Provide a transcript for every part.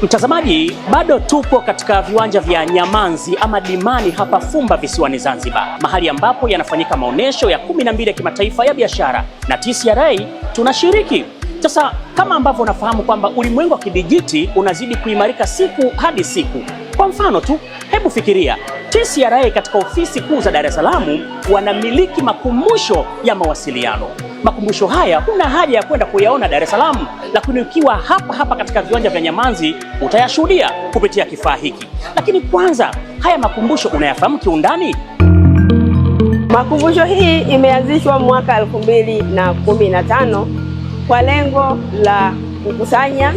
Mtazamaji, bado tupo katika viwanja vya Nyamanzi ama Dimani hapa Fumba visiwani Zanzibar, mahali ambapo yanafanyika maonesho ya 12 ya kimataifa ya biashara na TCRA tunashiriki. Sasa kama ambavyo unafahamu kwamba ulimwengu wa kidijiti unazidi kuimarika siku hadi siku. Kwa mfano tu, hebu fikiria TCRA katika ofisi kuu za Dar es Salaam wanamiliki makumbusho ya mawasiliano. Makumbusho haya huna haja ya kwenda kuyaona Dar es Salaam, lakini ukiwa hapa katika viwanja vya Nyamanzi utayashuhudia kupitia kifaa hiki. Lakini kwanza, haya makumbusho unayafahamu kiundani? Makumbusho hii imeanzishwa mwaka 2015 kwa lengo la kukusanya,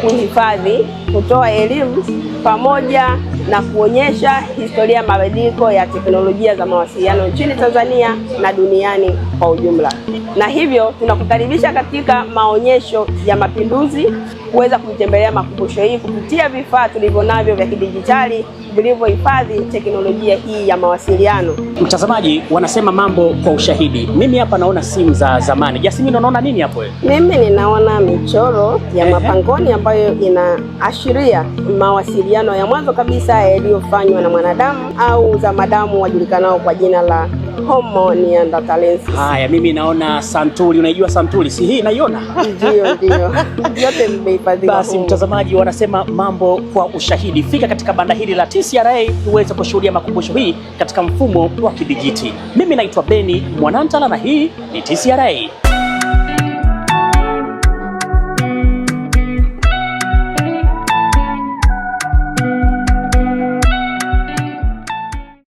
kuhifadhi, kutoa elimu pamoja na kuonyesha historia ya mabadiliko ya teknolojia za mawasiliano nchini Tanzania na duniani kwa ujumla. Na hivyo tunakukaribisha katika maonyesho ya Mapinduzi kuweza kutembelea makumbusho hii kupitia vifaa tulivyo navyo vya kidijitali vilivyohifadhi teknolojia hii ya mawasiliano. Mtazamaji, wanasema mambo kwa ushahidi. Mimi hapa naona simu za zamani. Jasmine, unaona nini hapo wewe? Mimi ninaona michoro ya mapangoni ambayo inaashiria mawasiliano ya mwanzo kabisa yaliyofanywa na mwanadamu au zamadamu wajulikanao kwa jina la Homo neanderthalensis. Haya, mimi naona santuri. Unaijua santuri? Si hii naiona? Ndio. Yote vimehifadhiwa. Basi mtazamaji, wanasema mambo kwa ushahidi. Fika katika banda hili la TCRA tuweze kushuhudia makumbusho hii katika mfumo wa kidijiti. Mimi naitwa Beni Mwanantala na hii ni TCRA.